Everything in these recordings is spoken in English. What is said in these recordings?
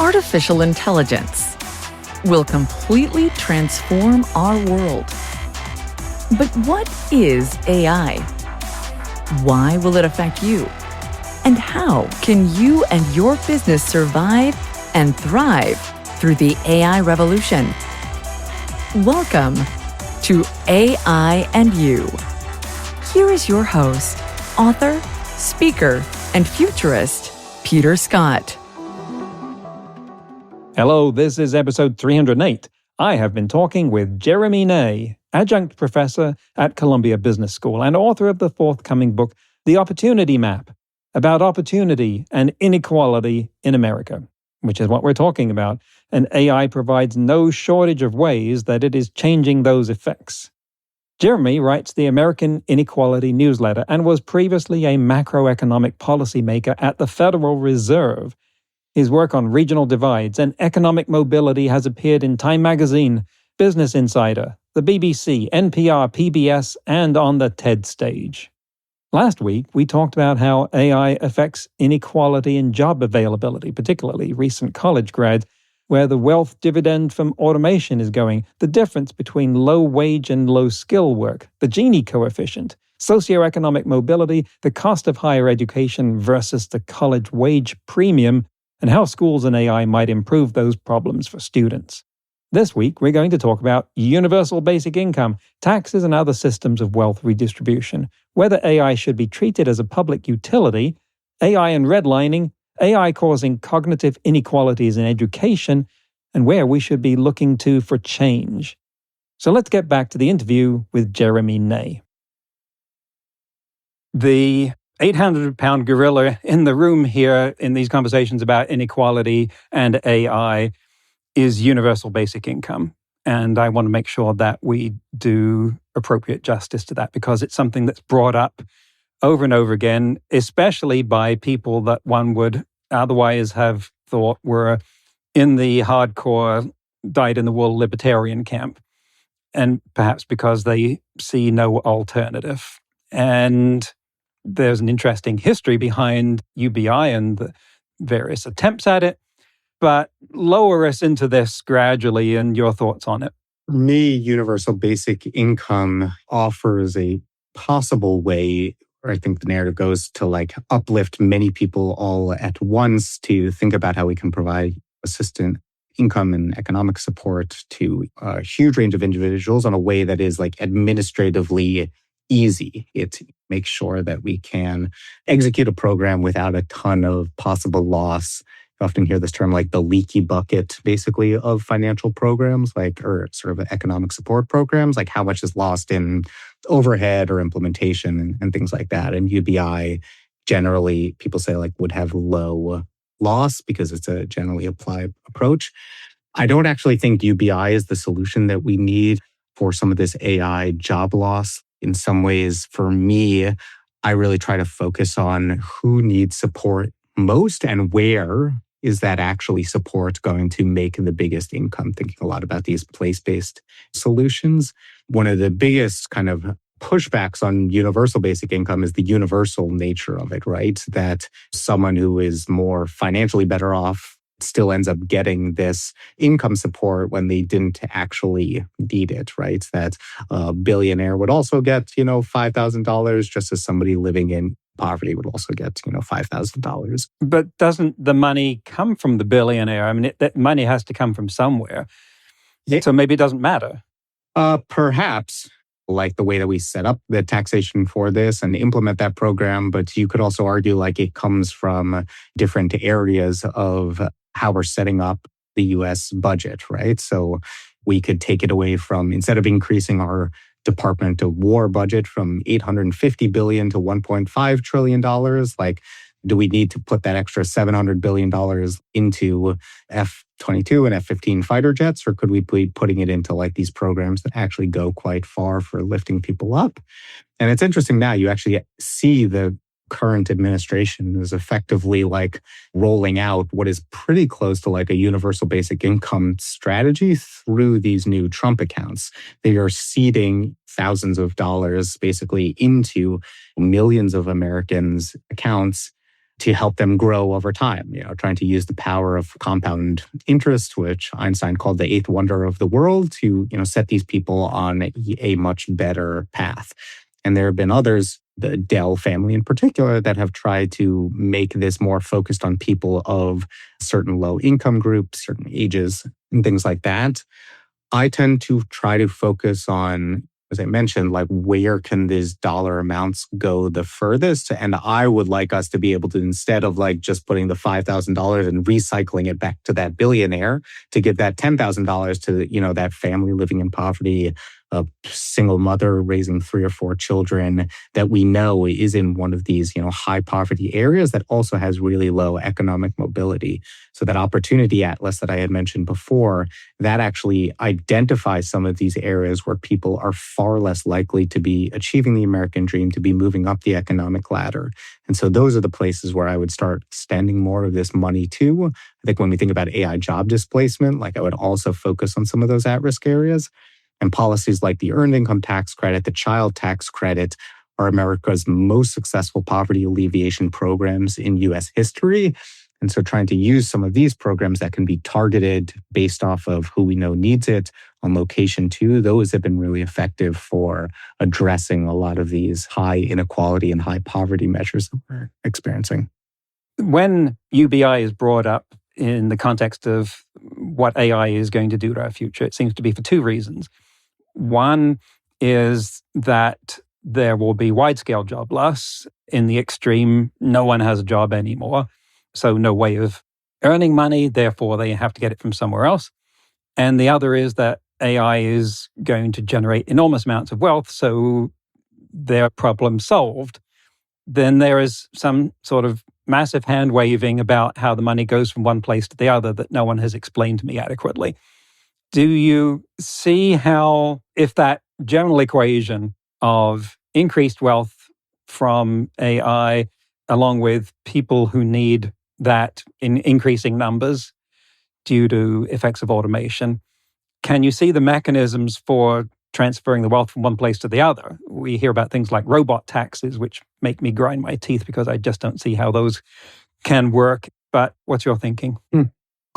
artificial intelligence will completely transform our world. But what is AI? Why will it affect you? And how can you and your business survive and thrive through the AI revolution? Welcome to AI and You. Here is your host, author, speaker, and futurist, Peter Scott. Hello, this is episode 308. I have been talking with Jeremy Ney, adjunct professor at Columbia Business School and author of the forthcoming book, The Opportunity Map, about opportunity and inequality in America, which is what we're talking about. And AI provides no shortage of ways that it is changing those effects. Jeremy writes the American Inequality newsletter and was previously a macroeconomic policymaker at the Federal Reserve. His work on regional divides and economic mobility has appeared in Time Magazine, Business Insider, the BBC, NPR, PBS, and on the TED stage. Last week, we talked about how AI affects inequality in job availability, particularly recent college grads, where the wealth dividend from automation is going, the difference between low-wage and low-skill work, the Gini coefficient, socioeconomic mobility, the cost of higher education versus the college wage premium, and how schools and AI might improve those problems for students. This week, we're going to talk about universal basic income, taxes and other systems of wealth redistribution, whether AI should be treated as a public utility, AI and redlining, AI causing cognitive inequalities in education, and where we should be looking to for change. So let's get back to the interview with Jeremy Ney. The 800-pound gorilla in the room here in these conversations about inequality and AI is universal basic income. And I want to make sure that we do appropriate justice to that because it's something that's brought up over and over again, especially by people that one would otherwise have thought were in the hardcore, dyed-in-the-wool libertarian camp, and perhaps because they see no alternative. And there's an interesting history behind UBI and the various attempts at it, but lower us into this gradually and your thoughts on it. For me, universal basic income offers a possible way, or I think the narrative goes to uplift many people all at once to think about how we can provide assistant income and economic support to a huge range of individuals in a way that is administratively easy. It makes sure that we can execute a program without a ton of possible loss. You often hear this term the leaky bucket, basically, of financial programs, or sort of economic support programs, how much is lost in overhead or implementation and things like that. And UBI, generally, people say would have low loss because it's a generally applied approach. I don't actually think UBI is the solution that we need for some of this AI job loss. In some ways, for me, I really try to focus on who needs support most and where is that actually support going to make the biggest income, thinking a lot about these place-based solutions. One of the biggest kind of pushbacks on universal basic income is the universal nature of it, right? That someone who is more financially better off still ends up getting this income support when they didn't actually need it, right? That a billionaire would also get, $5,000 just as somebody living in poverty would also get, $5,000. But doesn't the money come from the billionaire? I mean, that money has to come from somewhere. So maybe it doesn't matter. Perhaps, the way that we set up the taxation for this and implement that program, but you could also argue it comes from different areas of how we're setting up the U.S. budget, right? So we could take it away from, instead of increasing our Department of War budget from $850 billion to $1.5 trillion, do we need to put that extra $700 billion into F-22 and F-15 fighter jets, or could we be putting it into these programs that actually go quite far for lifting people up? And it's interesting now, you actually see the current administration is effectively rolling out what is pretty close to a universal basic income strategy through these new Trump accounts. They are seeding thousands of dollars basically into millions of Americans' accounts to help them grow over time, trying to use the power of compound interest, which Einstein called the eighth wonder of the world, to, set these people on a much better path. And there have been others, the Dell family in particular, that have tried to make this more focused on people of certain low income groups, certain ages, and things like that. I tend to try to focus on, as I mentioned, like where can these dollar amounts go the furthest? And I would like us to be able to, instead of like just putting the $5,000 and recycling it back to that billionaire, to give that $10,000 to, that family living in poverty, a single mother raising 3 or 4 children that we know is in one of these, high poverty areas that also has really low economic mobility. So that opportunity atlas that I had mentioned before, that actually identifies some of these areas where people are far less likely to be achieving the American dream, to be moving up the economic ladder. And so those are the places where I would start spending more of this money too. I think when we think about AI job displacement, like I would also focus on some of those at-risk areas. And policies like the Earned Income Tax Credit, the Child Tax Credit, are America's most successful poverty alleviation programs in U.S. history. And so trying to use some of these programs that can be targeted based off of who we know needs it on location too, those have been really effective for addressing a lot of these high inequality and high poverty measures that we're experiencing. When UBI is brought up in the context of what AI is going to do to our future, it seems to be for 2 reasons. One is that there will be wide-scale job loss. In the extreme, no one has a job anymore, so no way of earning money, therefore they have to get it from somewhere else. And the other is that AI is going to generate enormous amounts of wealth, so their problem solved. Then there is some sort of massive hand-waving about how the money goes from one place to the other that no one has explained to me adequately. Do you see how, if that general equation of increased wealth from AI, along with people who need that in increasing numbers due to effects of automation, can you see the mechanisms for transferring the wealth from one place to the other? We hear about things like robot taxes, which make me grind my teeth because I just don't see how those can work. But what's your thinking?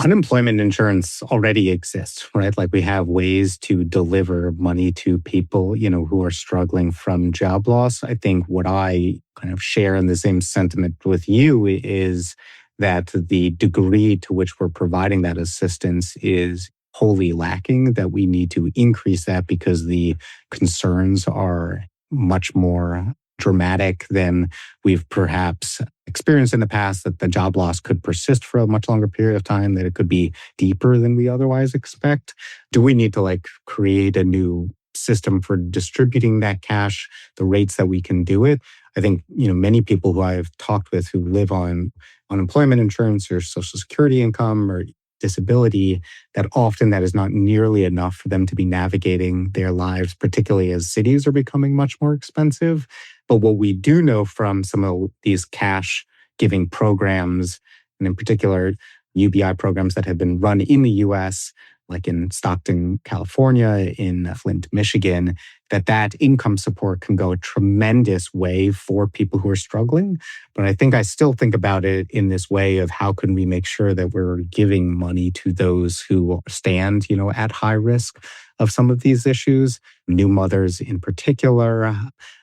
Unemployment insurance already exists, right? Like we have ways to deliver money to people, who are struggling from job loss. I think what I kind of share in the same sentiment with you is that the degree to which we're providing that assistance is wholly lacking, that we need to increase that because the concerns are much more dramatic than we've perhaps experienced in the past, that the job loss could persist for a much longer period of time, that it could be deeper than we otherwise expect. Do we need to create a new system for distributing that cash, the rates that we can do it? I think, many people who I've talked with who live on unemployment insurance or Social Security income or disability, that often that is not nearly enough for them to be navigating their lives, particularly as cities are becoming much more expensive. But what we do know from some of these cash giving programs, and in particular, UBI programs that have been run in the US, like in Stockton, California, in Flint, Michigan, that income support can go a tremendous way for people who are struggling. But I think I still think about it in this way of how can we make sure that we're giving money to those who stand, at high risk of some of these issues, new mothers in particular,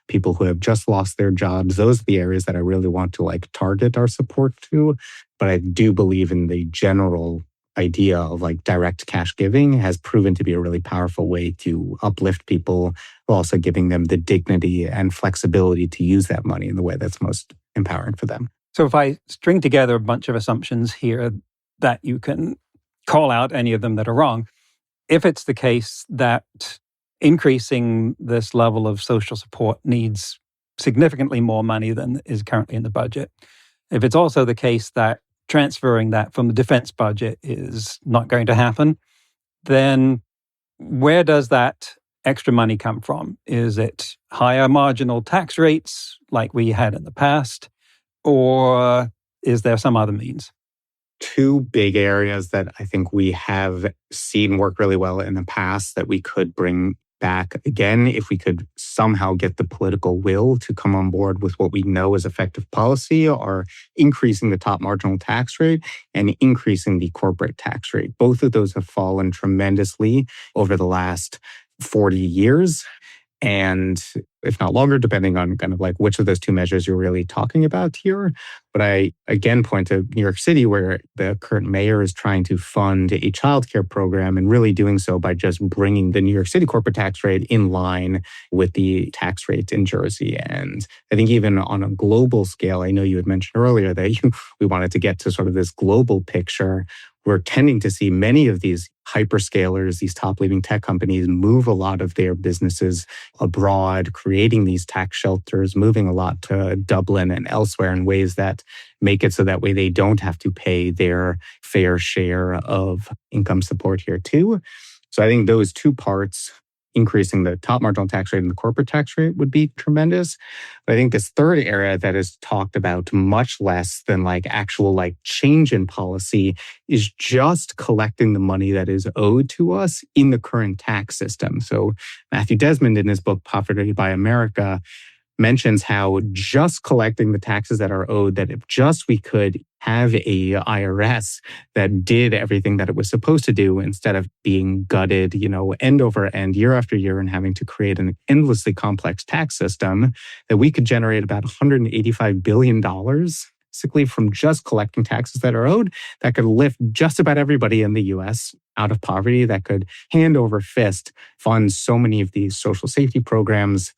people who have just lost their jobs. Those are the areas that I really want to target our support to. But I do believe in the general idea of direct cash giving has proven to be a really powerful way to uplift people, while also giving them the dignity and flexibility to use that money in the way that's most empowering for them. So if I string together a bunch of assumptions here that you can call out any of them that are wrong, if it's the case that increasing this level of social support needs significantly more money than is currently in the budget, if it's also the case that transferring that from the defense budget is not going to happen, then where does that extra money come from? Is it higher marginal tax rates like we had in the past, or is there some other means? 2 big areas that I think we have seen work really well in the past that we could bring back again if we could somehow get the political will to come on board with what we know is effective policy, are increasing the top marginal tax rate and increasing the corporate tax rate. Both of those have fallen tremendously over the last 40 years. And if not longer, depending on kind of like which of those two measures you're really talking about here. But I again point to New York City, where the current mayor is trying to fund a childcare program and really doing so by just bringing the New York City corporate tax rate in line with the tax rate in Jersey. And I think even on a global scale, I know you had mentioned earlier that we wanted to get to sort of this global picture. We're tending to see many of these hyperscalers, these top-leading tech companies, move a lot of their businesses abroad, creating these tax shelters, moving a lot to Dublin and elsewhere in ways that make it so that way they don't have to pay their fair share of income support here too. So I think those two parts, increasing the top marginal tax rate and the corporate tax rate, would be tremendous. But I think this third area that is talked about much less than like actual like change in policy is just collecting the money that is owed to us in the current tax system. So Matthew Desmond, in his book Poverty by America, mentions how just collecting the taxes that are owed, that if just we could have a IRS that did everything that it was supposed to do instead of being gutted, end over end, year after year, and having to create an endlessly complex tax system, that we could generate about $185 billion basically from just collecting taxes that are owed, that could lift just about everybody in the US out of poverty, that could hand over fist fund so many of these social safety programs.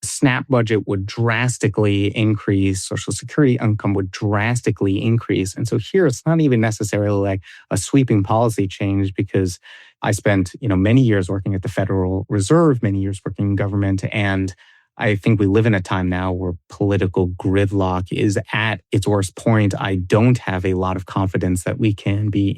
SNAP budget would drastically increase, Social Security income would drastically increase. And so here it's not even necessarily like a sweeping policy change, because I spent, many years working at the Federal Reserve, many years working in government, and I think we live in a time now where political gridlock is at its worst point. I don't have a lot of confidence that we can be,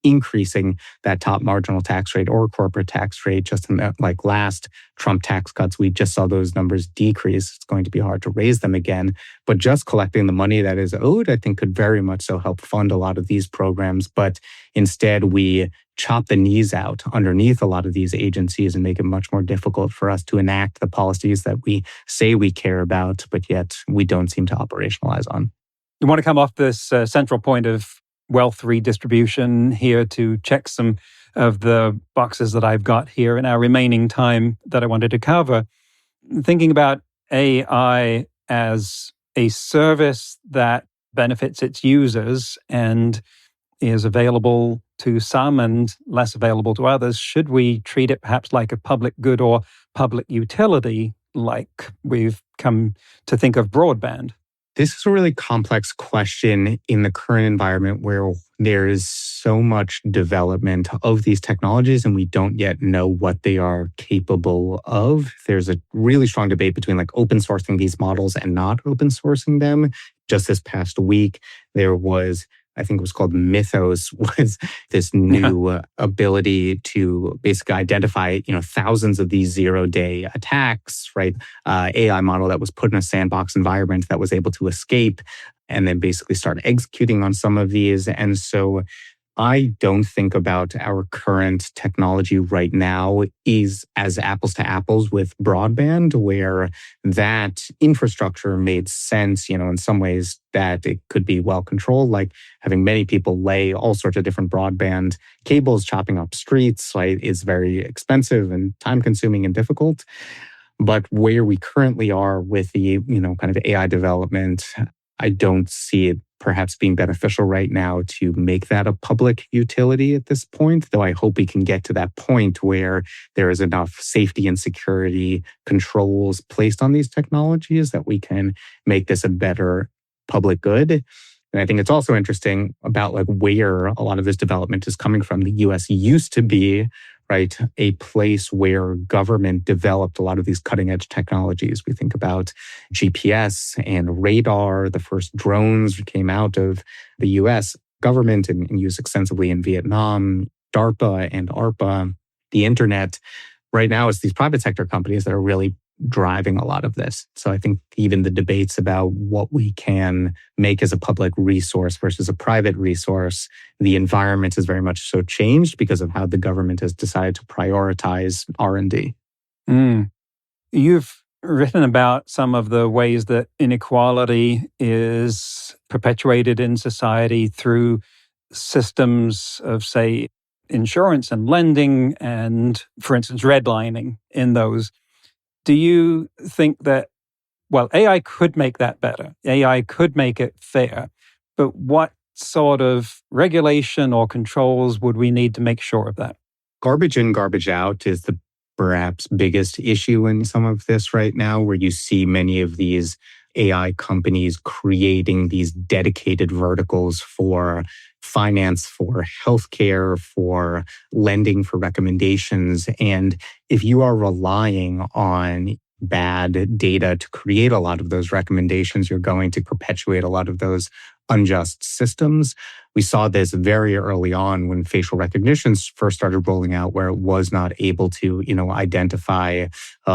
increasing that top marginal tax rate or corporate tax rate. Just in the last Trump tax cuts, we just saw those numbers decrease. It's going to be hard to raise them again. But just collecting the money that is owed, I think, could very much so help fund a lot of these programs. But instead, we chop the knees out underneath a lot of these agencies and make it much more difficult for us to enact the policies that we say we care about, but yet we don't seem to operationalize on. You want to come off this central point of wealth redistribution here to check some of the boxes that I've got here in our remaining time that I wanted to cover. Thinking about AI as a service that benefits its users and is available to some and less available to others, should we treat it perhaps like a public good or public utility, like we've come to think of broadband? This is a really complex question in the current environment where there is so much development of these technologies and we don't yet know what they are capable of. There's a really strong debate between open sourcing these models and not open sourcing them. Just this past week, there was, I think it was called Mythos, was this new ability to basically identify, thousands of these zero-day attacks, right? AI model that was put in a sandbox environment that was able to escape and then basically start executing on some of these. And so I don't think about our current technology right now is as apples to apples with broadband, where that infrastructure made sense, in some ways that it could be well controlled, like having many people lay all sorts of different broadband cables, chopping up streets, right, is very expensive and time consuming and difficult. But where we currently are with the, kind of AI development, I don't see it perhaps being beneficial right now to make that a public utility at this point, though I hope we can get to that point where there is enough safety and security controls placed on these technologies that we can make this a better public good. And I think it's also interesting about where a lot of this development is coming from. The US used to be, right, a place where government developed a lot of these cutting edge technologies. We think about GPS and radar. The first drones came out of the US government and used extensively in Vietnam, DARPA and ARPA. The internet right now is these private sector companies that are really driving a lot of this. So I think even the debates about what we can make as a public resource versus a private resource, the environment is very much so changed because of how the government has decided to prioritize R&D. You've written about some of the ways that inequality is perpetuated in society through systems of, say, insurance and lending and, for instance, redlining in those. Do you think that, well, AI could make that better? AI could make it fair, but what sort of regulation or controls would we need to make sure of that? Garbage in, garbage out is the perhaps biggest issue in some of this right now, where you see many of these AI companies creating these dedicated verticals for finance, for healthcare, for lending, for recommendations. And if you are relying on bad data to create a lot of those recommendations, you're going to perpetuate a lot of those unjust systems. We saw this very early on when facial recognition first started rolling out, where it was not able to, identify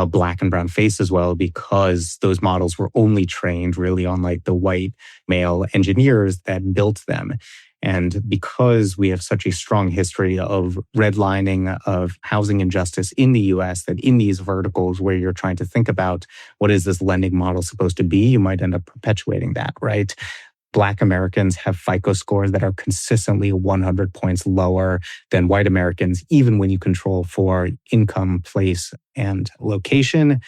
Black and brown faces well, because those models were only trained really on like the white male engineers that built them. And because we have such a strong history of redlining, of housing injustice in the US, that in these verticals where you're trying to think about what is this lending model supposed to be, you might end up perpetuating that, right? Black Americans have FICO scores that are consistently 100 points lower than white Americans, even when you control for income, place, and location.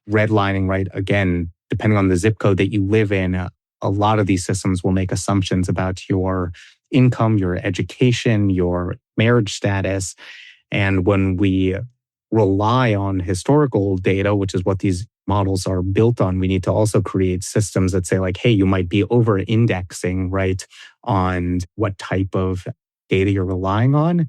Redlining, right? Again, depending on the zip code that you live in, a lot of these systems will make assumptions about your income, your education, your marriage status. And when we rely on historical data, which is what these models are built on, we need to also create systems that say like, hey, you might be over-indexing, right, on what type of data you're relying on.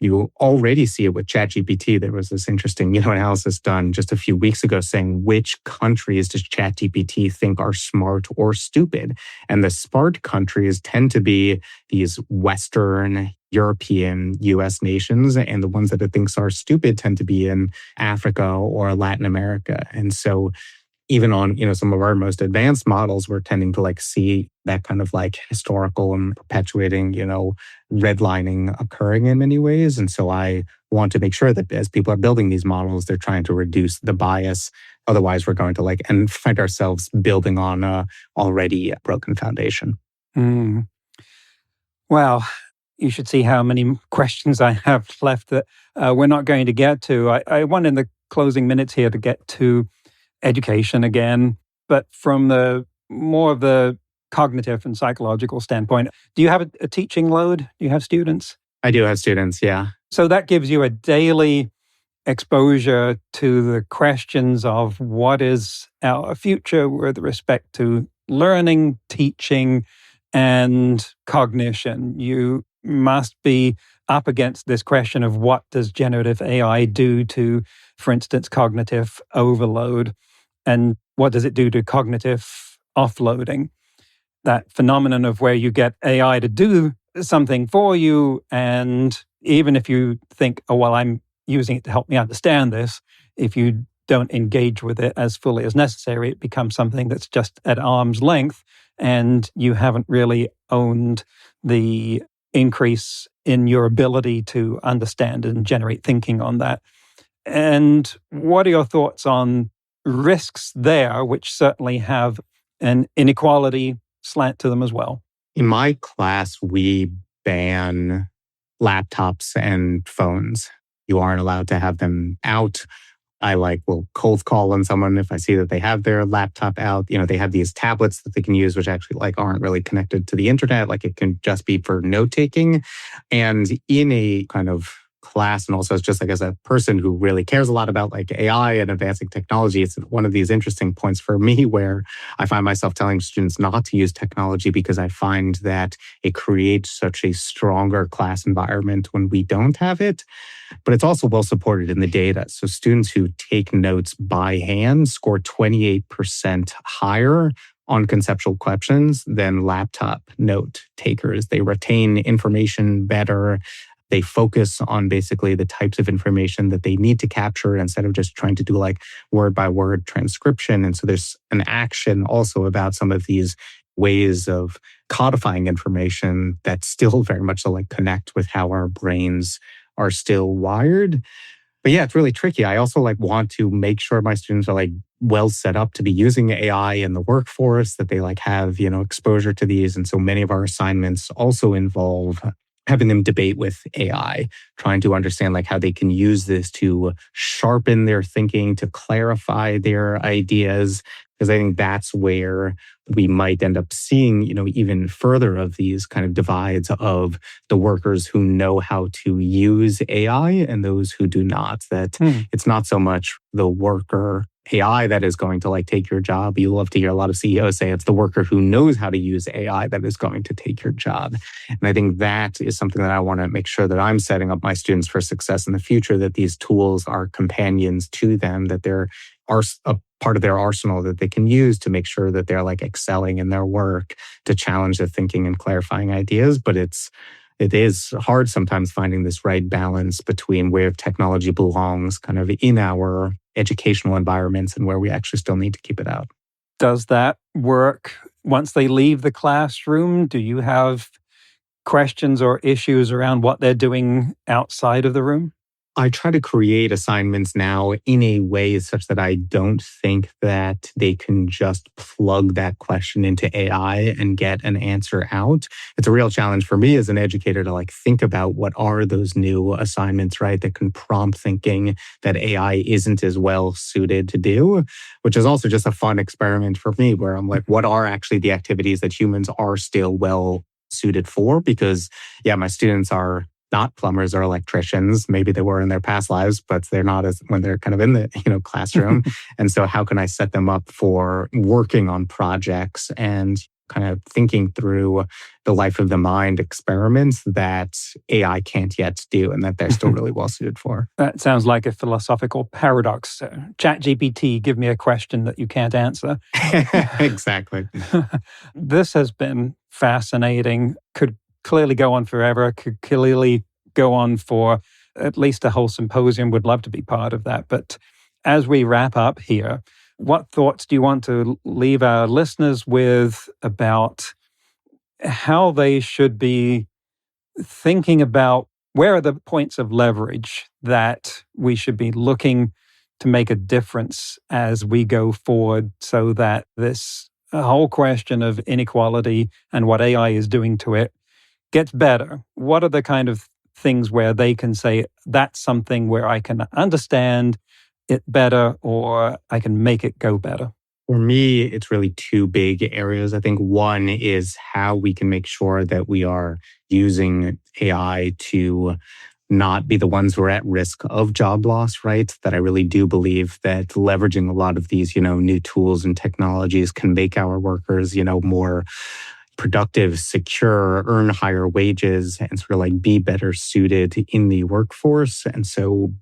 You already see it with ChatGPT. There was this interesting, analysis done just a few weeks ago saying which countries does ChatGPT think are smart or stupid. And the smart countries tend to be these Western, European, US nations, and the ones that it thinks are stupid tend to be in Africa or Latin America. And so even on, some of our most advanced models, we're tending to like see that kind of like historical and perpetuating, redlining occurring in many ways. And so I want to make sure that as people are building these models, they're trying to reduce the bias. Otherwise, we're going to and find ourselves building on a already broken foundation. Well, you should see how many questions I have left that we're not going to get to. I want in the closing minutes here to get to education again, but from the more of the cognitive and psychological standpoint. Do you have a teaching load? Do you have students? I do have students, yeah. So that gives you a daily exposure to the questions of what is our future with respect to learning, teaching, and cognition. You must be up against this question of what does generative AI do to, for instance, cognitive overload, and what does it do to cognitive offloading? That phenomenon of where you get AI to do something for you, and even if you think, oh, well, I'm using it to help me understand this, if you don't engage with it as fully as necessary, it becomes something that's just at arm's length, and you haven't really owned the increase in your ability to understand and generate thinking on that. And what are your thoughts on risks there, which certainly have an inequality slant to them as well? In my class, we ban laptops and phones. You aren't allowed to have them out. I will cold call on someone if I see that they have their laptop out. They have these tablets that they can use, which actually aren't really connected to the internet. It can just be for note taking. And in a kind of class, and also just as a person who really cares a lot about AI and advancing technology, it's one of these interesting points for me where I find myself telling students not to use technology because I find that it creates such a stronger class environment when we don't have it. But it's also well supported in the data. So students who take notes by hand score 28% higher on conceptual questions than laptop note takers. They retain information better. They focus on basically the types of information that they need to capture instead of just trying to do word by word transcription. And so there's an action also about some of these ways of codifying information that still very much connect with how our brains are still wired. But yeah, it's really tricky. I also want to make sure my students are well set up to be using AI in the workforce, that they have, exposure to these. And so many of our assignments also involve having them debate with AI, trying to understand how they can use this to sharpen their thinking, to clarify their ideas. Because I think that's where we might end up seeing, even further of these kind of divides of the workers who know how to use AI and those who do not. That it's not so much the worker AI that is going to take your job. You love to hear a lot of CEOs say it's the worker who knows how to use AI that is going to take your job. And I think that is something that I want to make sure that I'm setting up my students for success in the future, that these tools are companions to them, that they're a part of their arsenal that they can use to make sure that they're excelling in their work, to challenge their thinking and clarifying ideas. But it is hard sometimes finding this right balance between where technology belongs kind of in our educational environments and where we actually still need to keep it out. Does that work once they leave the classroom? Do you have questions or issues around what they're doing outside of the room? I try to create assignments now in a way such that I don't think that they can just plug that question into AI and get an answer out. It's a real challenge for me as an educator to think about what are those new assignments, right, that can prompt thinking that AI isn't as well suited to do, which is also just a fun experiment for me where I'm what are actually the activities that humans are still well suited for? Because my students are not plumbers or electricians. Maybe they were in their past lives, but they're not as when they're kind of in the classroom. And so how can I set them up for working on projects and kind of thinking through the life of the mind experiments that AI can't yet do and that they're still really well suited for? That sounds like a philosophical paradox. ChatGPT, give me a question that you can't answer. Exactly. This has been fascinating. Could clearly go on forever, could clearly go on for at least a whole symposium. Would love to be part of that. But as we wrap up here, what thoughts do you want to leave our listeners with about how they should be thinking about where are the points of leverage that we should be looking to make a difference as we go forward so that this whole question of inequality and what AI is doing to it gets better? What are the kind of things where they can say, that's something where I can understand it better or I can make it go better? For me, it's really two big areas. I think one is how we can make sure that we are using AI to not be the ones who are at risk of job loss, right? That I really do believe that leveraging a lot of these, new tools and technologies can make our workers, more productive, secure, earn higher wages, and sort of be better suited in the workforce. And so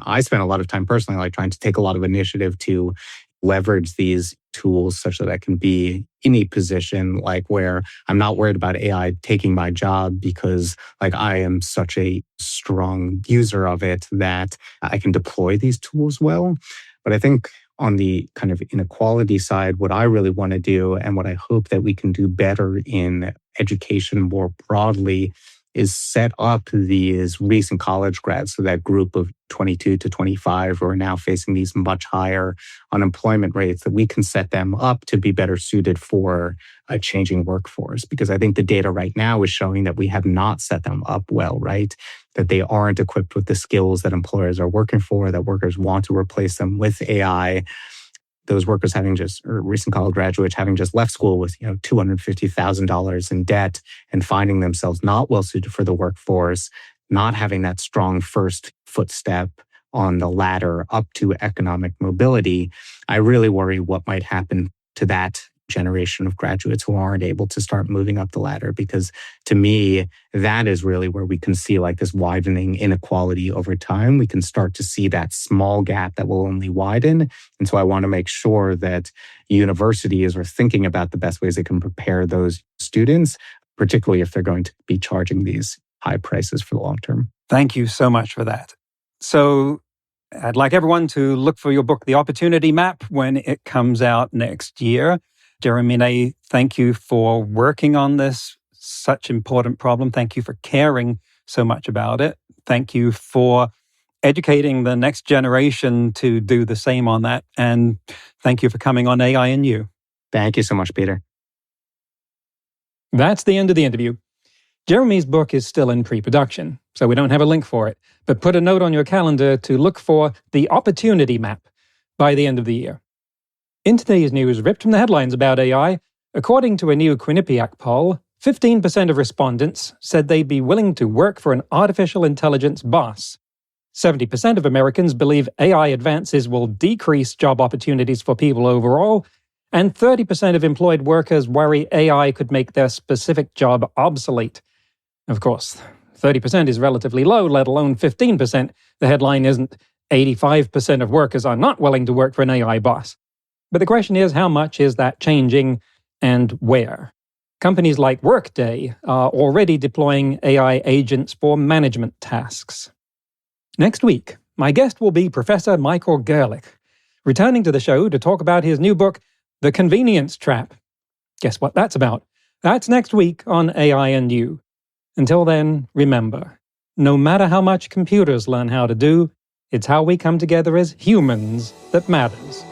I spent a lot of time personally trying to take a lot of initiative to leverage these tools such that I can be in a position where I'm not worried about AI taking my job because I am such a strong user of it that I can deploy these tools well. But I think on the kind of inequality side, what I really want to do and what I hope that we can do better in education more broadly is set up these recent college grads, so that group of 22 to 25 who are now facing these much higher unemployment rates, that we can set them up to be better suited for a changing workforce. Because I think the data right now is showing that we have not set them up well, right? That they aren't equipped with the skills that employers are working for, that workers want to replace them with AI. Those workers recent college graduates having just left school with $250,000 in debt and finding themselves not well suited for the workforce, not having that strong first footstep on the ladder up to economic mobility. I really worry what might happen to that generation of graduates who aren't able to start moving up the ladder, because to me, that is really where we can see this widening inequality over time. We can start to see that small gap that will only widen. And so I want to make sure that universities are thinking about the best ways they can prepare those students, particularly if they're going to be charging these high prices for the long term. Thank you so much for that. So I'd like everyone to look for your book, The Opportunity Map, when it comes out next year. Jeremy Ney, thank you for working on this such important problem. Thank you for caring so much about it. Thank you for educating the next generation to do the same on that. And thank you for coming on AI and You. Thank you so much, Peter. That's the end of the interview. Jeremy's book is still in pre-production, so we don't have a link for it, but put a note on your calendar to look for the opportunity map by the end of the year. In today's news, ripped from the headlines about AI, according to a new Quinnipiac poll, 15% of respondents said they'd be willing to work for an artificial intelligence boss. 70% of Americans believe AI advances will decrease job opportunities for people overall, and 30% of employed workers worry AI could make their specific job obsolete. Of course, 30% is relatively low, let alone 15%. The headline isn't 85% of workers are not willing to work for an AI boss. But the question is, how much is that changing and where? Companies like Workday are already deploying AI agents for management tasks. Next week, my guest will be Professor Michael Gerlich, returning to the show to talk about his new book, The Convenience Trap. Guess what that's about? That's next week on AI and You. Until then, remember, no matter how much computers learn how to do, it's how we come together as humans that matters.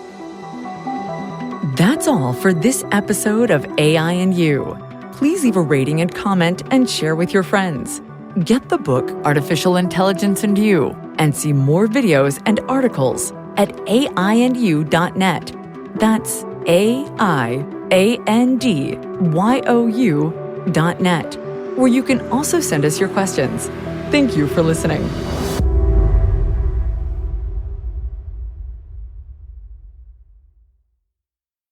That's all for this episode of AI and You. Please leave a rating and comment and share with your friends. Get the book Artificial Intelligence and You and see more videos and articles at AIandYou.net. That's AIANDYOU.net, where you can also send us your questions. Thank you for listening.